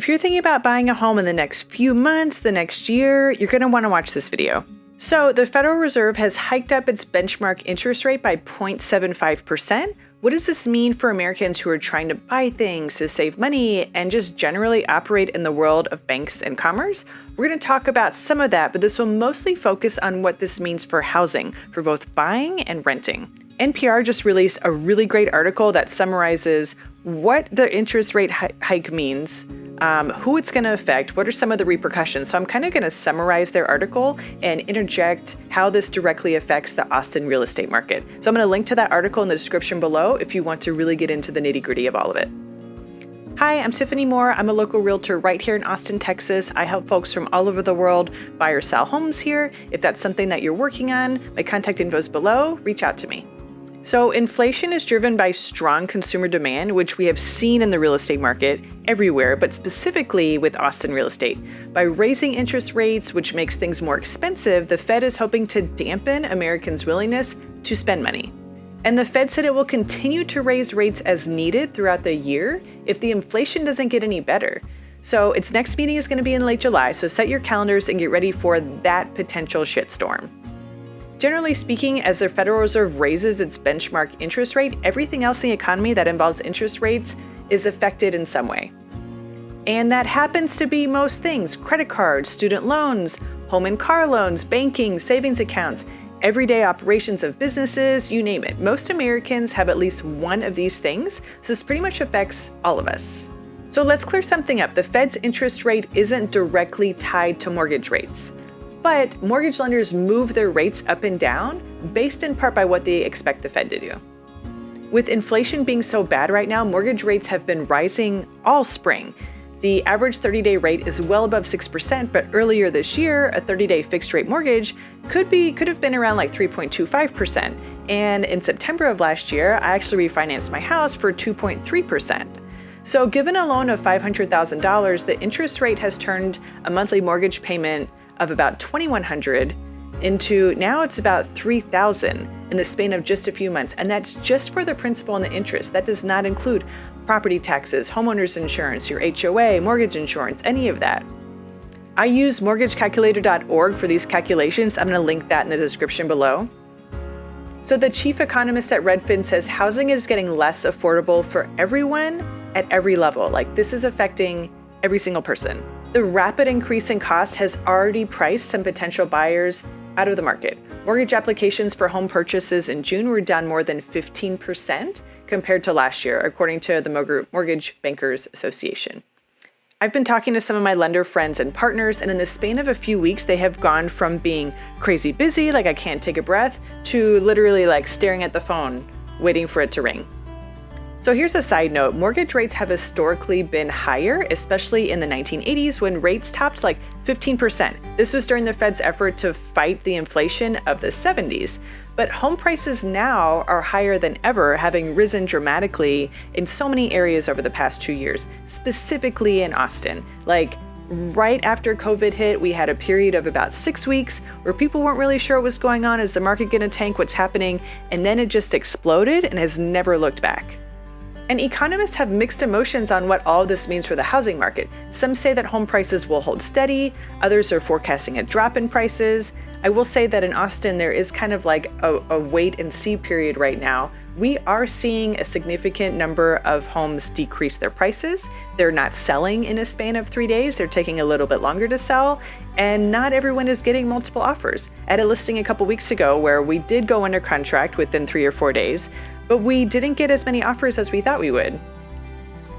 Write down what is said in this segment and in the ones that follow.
If you're thinking about buying a home in the next few months, the next year, you're going to want to watch this video. So the Federal Reserve has hiked up its benchmark interest rate by 0.75%. What does this mean for Americans who are trying to buy things, to save money, and just generally operate in the world of banks and commerce? We're going to talk about some of that, but this will mostly focus on what this means for housing, for both buying and renting. NPR just released a really great article that summarizes what the interest rate hike means, who it's going to affect, what are some of the repercussions. So I'm kind of going to summarize their article and interject how this directly affects the Austin real estate market. So I'm going to link to that article in the description below if you want to really get into the nitty-gritty of all of it. Hi, I'm Tiffany Moore. I'm a local realtor right here in Austin, Texas. I help folks from all over the world buy or sell homes here. If that's something that you're working on, my contact info is below. Reach out to me. So inflation is driven by strong consumer demand, which we have seen in the real estate market everywhere, but specifically with Austin real estate. By raising interest rates, which makes things more expensive, the Fed is hoping to dampen Americans' willingness to spend money. And the Fed said it will continue to raise rates as needed throughout the year if the inflation doesn't get any better. So its next meeting is going to be in late July, so set your calendars and get ready for that potential shitstorm. Generally speaking, as the Federal Reserve raises its benchmark interest rate, everything else in the economy that involves interest rates is affected in some way. And that happens to be most things: credit cards, student loans, home and car loans, banking, savings accounts, everyday operations of businesses, you name it. Most Americans have at least one of these things, so this pretty much affects all of us. So let's clear something up. The Fed's interest rate isn't directly tied to mortgage rates. But mortgage lenders move their rates up and down based in part by what they expect the Fed to do. With inflation being so bad right now, mortgage rates have been rising all spring. The average 30-day rate is well above 6%, but earlier this year, a 30-day fixed rate mortgage could have been around like 3.25%. And in September of last year, I actually refinanced my house for 2.3%. So given a loan of $500,000, the interest rate has turned a monthly mortgage payment of about $2,100 into now it's about $3,000 in the span of just a few months. And that's just for the principal and the interest. That does not include property taxes, homeowners insurance, your HOA, mortgage insurance, any of that. I use mortgagecalculator.org for these calculations. I'm going to link that in the description below. So the chief economist at Redfin says housing is getting less affordable for everyone at every level. Like, this is affecting every single person. The rapid increase in cost has already priced some potential buyers out of the market. Mortgage applications for home purchases in June were down more than 15% compared to last year, according to the Mortgage Bankers Association. I've been talking to some of my lender friends and partners, and in the span of a few weeks, they have gone from being crazy busy, like I can't take a breath, to literally like staring at the phone, waiting for it to ring. So here's a side note. Mortgage rates have historically been higher, especially in the 1980s when rates topped like 15%. This was during the Fed's effort to fight the inflation of the 70s. But home prices now are higher than ever, having risen dramatically in so many areas over the past 2 years, specifically in Austin. Like right after COVID hit, we had a period of about 6 weeks where people weren't really sure what was going on. Is the market going to tank? What's happening? And then it just exploded and has never looked back. And economists have mixed emotions on what all of this means for the housing market. Some say that home prices will hold steady. Others are forecasting a drop in prices. I will say that in Austin, there is kind of like a wait and see period right now. We are seeing a significant number of homes decrease their prices. They're not selling in a span of 3 days. They're taking a little bit longer to sell. And not everyone is getting multiple offers. I had a listing a couple weeks ago where we did go under contract within 3 or 4 days, but we didn't get as many offers as we thought we would.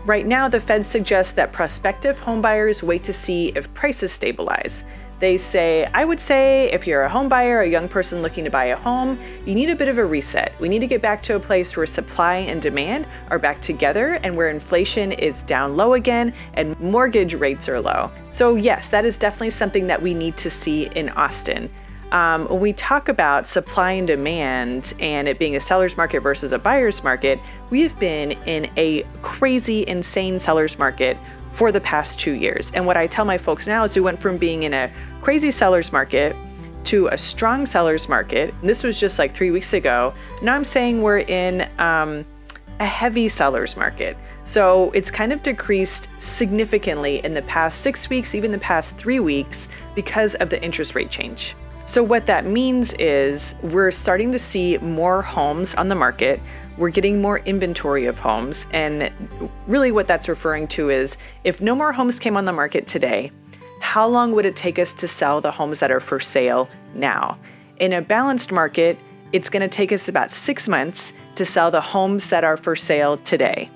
Right now, the Fed suggests that prospective homebuyers wait to see if prices stabilize. They say, I would say if you're a home buyer, a young person looking to buy a home, you need a bit of a reset. We need to get back to a place where supply and demand are back together and where inflation is down low again and mortgage rates are low. So yes, that is definitely something that we need to see in Austin. When we talk about supply and demand and it being a seller's market versus a buyer's market, we have been in a crazy, insane seller's market for the past 2 years. And what I tell my folks now is we went from being in a crazy seller's market to a strong seller's market. And this was just like 3 weeks ago. Now I'm saying we're in a heavy seller's market. So it's kind of decreased significantly in the past 6 weeks, even the past 3 weeks, because of the interest rate change. So what that means is we're starting to see more homes on the market. We're getting more inventory of homes. And really what that's referring to is if no more homes came on the market today, how long would it take us to sell the homes that are for sale now? In a balanced market, it's going to take us about 6 months to sell the homes that are for sale today.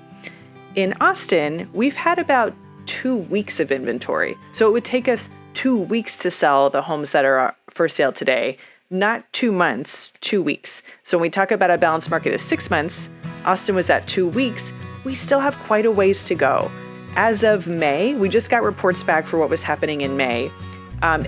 In Austin, we've had about 2 weeks of inventory. So it would take us 2 weeks to sell the homes that are for sale today, not 2 months, 2 weeks. So when we talk about a balanced market as 6 months, Austin was at 2 weeks. We still have quite a ways to go. As of May, we just got reports back for what was happening in May.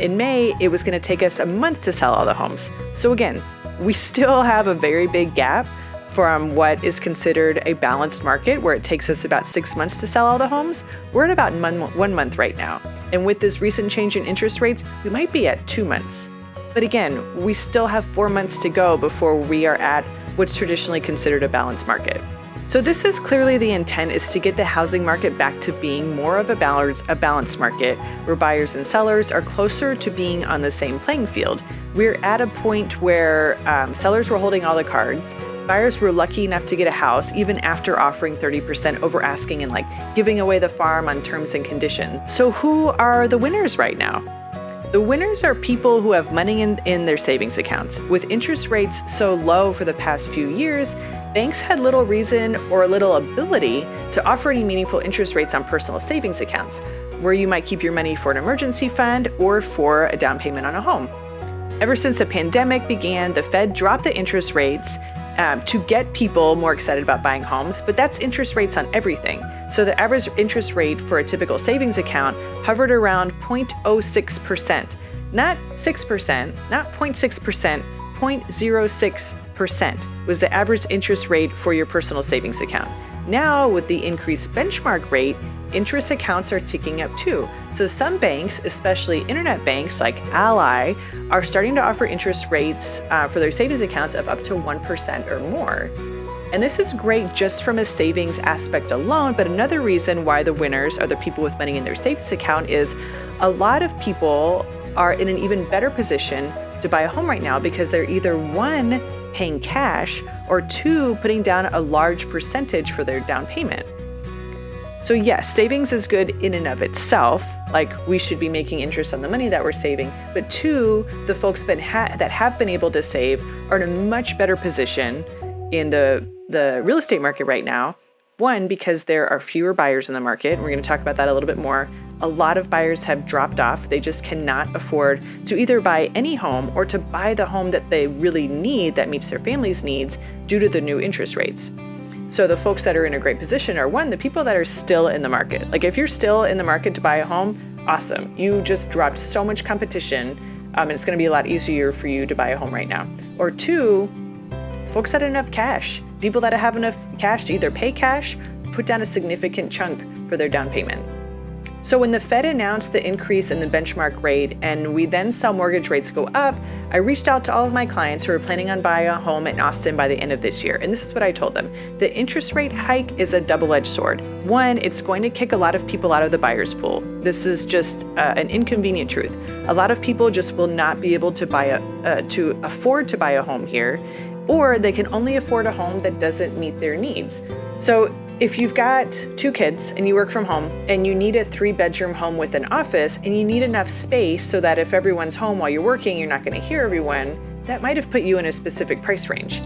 In May, it was going to take us a month to sell all the homes. So again, we still have a very big gap from what is considered a balanced market, where it takes us about 6 months to sell all the homes. We're at about 1 month right now. And with this recent change in interest rates, we might be at 2 months. But again, we still have 4 months to go before we are at what's traditionally considered a balanced market. So this is clearly the intent, is to get the housing market back to being more of a balanced market where buyers and sellers are closer to being on the same playing field. We're at a point where sellers were holding all the cards. Buyers were lucky enough to get a house even after offering 30% over asking and giving away the farm on terms and conditions. So who are the winners right now? The winners are people who have money in their savings accounts. With interest rates so low for the past few years, banks had little reason or little ability to offer any meaningful interest rates on personal savings accounts, where you might keep your money for an emergency fund or for a down payment on a home. Ever since the pandemic began, the Fed dropped the interest rates to get people more excited about buying homes, but that's interest rates on everything. So the average interest rate for a typical savings account hovered around 0.06%, not 6%, not 0.6%, 0.06% was the average interest rate for your personal savings account. Now, with the increased benchmark rate, interest accounts are ticking up too. So some banks, especially internet banks like Ally, are starting to offer interest rates for their savings accounts of up to 1% or more. And this is great just from a savings aspect alone, but another reason why the winners are the people with money in their savings account is a lot of people are in an even better position to buy a home right now because they're either 1, paying cash, or 2, putting down a large percentage for their down payment. So yes, savings is good in and of itself, we should be making interest on the money that we're saving, but 2, the folks that have been able to save are in a much better position in the real estate market right now. 1, because there are fewer buyers in the market, and we're going to talk about that a little bit more. A lot of buyers have dropped off. They just cannot afford to either buy any home or to buy the home that they really need that meets their family's needs due to the new interest rates. So the folks that are in a great position are 1, the people that are still in the market. If you're still in the market to buy a home, awesome. You just dropped so much competition, and it's going to be a lot easier for you to buy a home right now. Or 2, folks that have enough cash. People that have enough cash to either pay cash, put down a significant chunk for their down payment. So when the Fed announced the increase in the benchmark rate and we then saw mortgage rates go up, I reached out to all of my clients who are planning on buying a home in Austin by the end of this year. And this is what I told them. The interest rate hike is a double-edged sword. 1, it's going to kick a lot of people out of the buyer's pool. This is just an inconvenient truth. A lot of people just will not be able to afford to buy a home here, or they can only afford a home that doesn't meet their needs. So if you've got 2 kids and you work from home and you need a 3-bedroom home with an office and you need enough space so that if everyone's home while you're working, you're not going to hear everyone, that might have put you in a specific price range,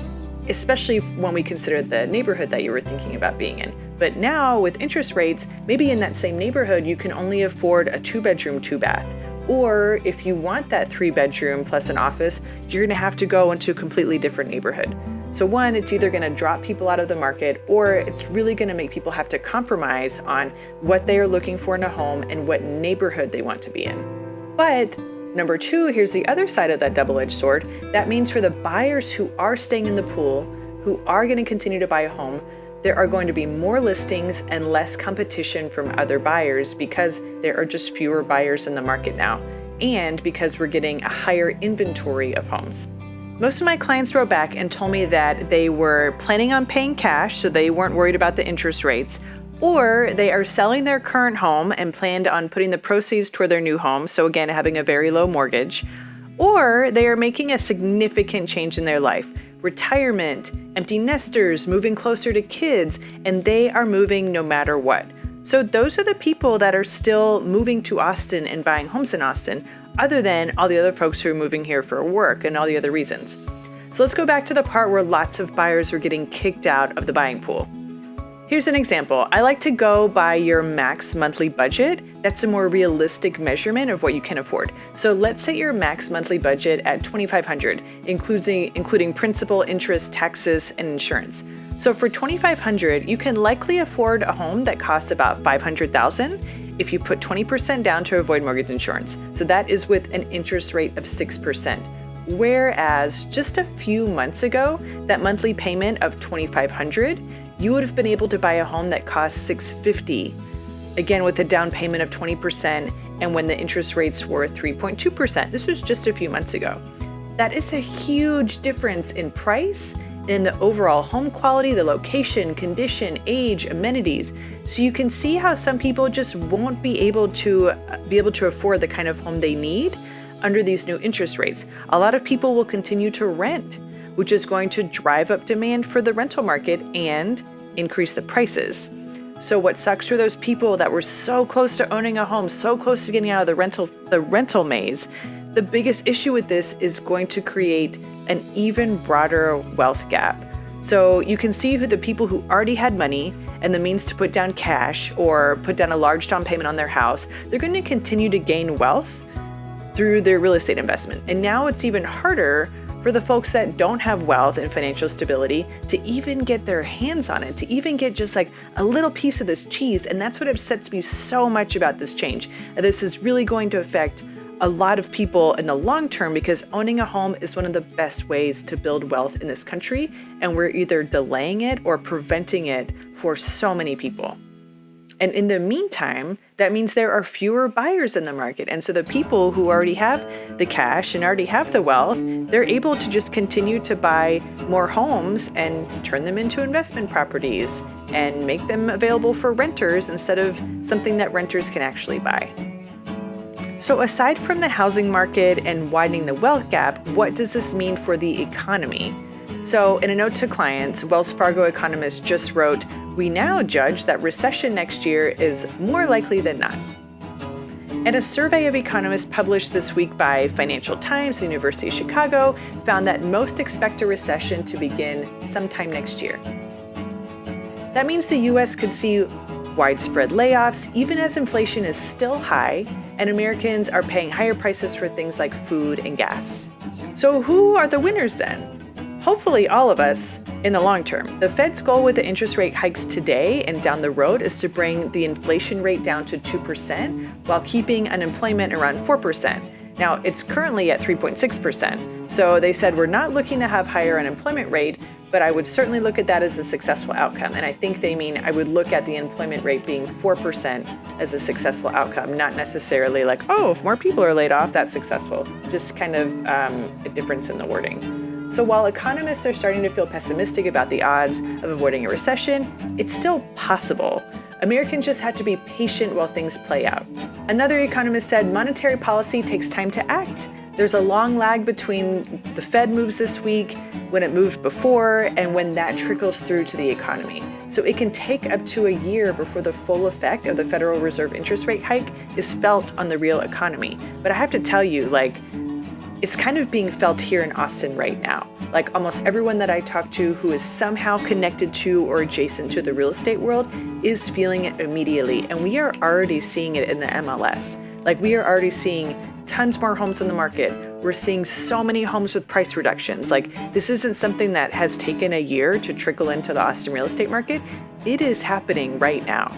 especially when we consider the neighborhood that you were thinking about being in. But now with interest rates, maybe in that same neighborhood, you can only afford a 2-bedroom, 2-bath. Or if you want that 3-bedroom plus an office, you're going to have to go into a completely different neighborhood. So 1, it's either going to drop people out of the market, or it's really going to make people have to compromise on what they are looking for in a home and what neighborhood they want to be in. But number 2, here's the other side of that double-edged sword. That means for the buyers who are staying in the pool, who are going to continue to buy a home, there are going to be more listings and less competition from other buyers because there are just fewer buyers in the market now, and because we're getting a higher inventory of homes. Most of my clients wrote back and told me that they were planning on paying cash, so they weren't worried about the interest rates, or they are selling their current home and planned on putting the proceeds toward their new home, so again, having a very low mortgage, or they are making a significant change in their life, retirement, empty nesters, moving closer to kids, and they are moving no matter what. So those are the people that are still moving to Austin and buying homes in Austin, other than all the other folks who are moving here for work and all the other reasons. So let's go back to the part where lots of buyers were getting kicked out of the buying pool. Here's an example. I like to go by your max monthly budget. That's a more realistic measurement of what you can afford. So let's set your max monthly budget at $2,500, including principal, interest, taxes, and insurance. So for $2,500, you can likely afford a home that costs about $500,000 if you put 20% down to avoid mortgage insurance. So that is with an interest rate of 6%. Whereas just a few months ago, that monthly payment of $2,500, you would have been able to buy a home that costs $650, again with a down payment of 20% and when the interest rates were 3.2%. This was just a few months ago. That is a huge difference in price, in the overall home quality, the location, condition, age, amenities. So you can see how some people just won't be able to afford the kind of home they need under these new interest rates. A lot of people will continue to rent, which is going to drive up demand for the rental market and increase the prices. So what sucks for those people that were so close to owning a home, so close to getting out of the rental maze, the biggest issue with this is going to create an even broader wealth gap. So you can see who the people who already had money and the means to put down cash or put down a large down payment on their house, they're going to continue to gain wealth through their real estate investment. And now it's even harder for the folks that don't have wealth and financial stability to even get their hands on it, to even get just like a little piece of this cheese. And that's what upsets me so much about this change. This is really going to affect a lot of people in the long term because owning a home is one of the best ways to build wealth in this country. And we're either delaying it or preventing it for so many people. And in the meantime, that means there are fewer buyers in the market. And so the people who already have the cash and already have the wealth, they're able to just continue to buy more homes and turn them into investment properties and make them available for renters instead of something that renters can actually buy. So aside from the housing market and widening the wealth gap, what does this mean for the economy? So in a note to clients, Wells Fargo economist just wrote, "We now judge that recession next year is more likely than not." And a survey of economists published this week by Financial Times, the University of Chicago, found that most expect a recession to begin sometime next year. That means the U.S. could see widespread layoffs, even as inflation is still high and Americans are paying higher prices for things like food and gas. So who are the winners then? Hopefully all of us in the long term. The Fed's goal with the interest rate hikes today and down the road is to bring the inflation rate down to 2% while keeping unemployment around 4%. Now, it's currently at 3.6%. So they said we're not looking to have higher unemployment rate, but I would certainly look at that as a successful outcome. And I think they mean I would look at the employment rate being 4% as a successful outcome, not necessarily like, oh, if more people are laid off, that's successful. Just kind of a difference in the wording. So while economists are starting to feel pessimistic about the odds of avoiding a recession, it's still possible. Americans just have to be patient while things play out. Another economist said monetary policy takes time to act. There's a long lag between the Fed moves this week, when it moved before, and when that trickles through to the economy. So it can take up to a year before the full effect of the Federal Reserve interest rate hike is felt on the real economy. But I have to tell you, it's kind of being felt here in Austin right now. Like almost everyone that I talk to who is somehow connected to or adjacent to the real estate world is feeling it immediately. And we are already seeing it in the MLS. We are already seeing tons more homes in the market. We're seeing so many homes with price reductions. This isn't something that has taken a year to trickle into the Austin real estate market. It is happening right now.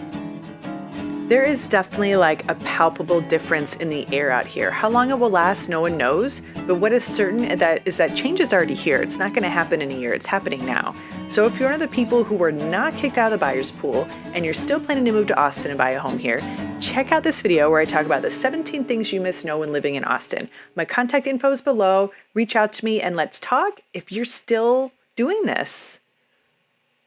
There is definitely like a palpable difference in the air out here. How long it will last, no one knows. But what is certain is that change is already here. It's not going to happen in a year. It's happening now. So if you're one of the people who were not kicked out of the buyer's pool and you're still planning to move to Austin and buy a home here, check out this video where I talk about the 17 things you must know when living in Austin. My contact info is below. Reach out to me and let's talk if you're still doing this.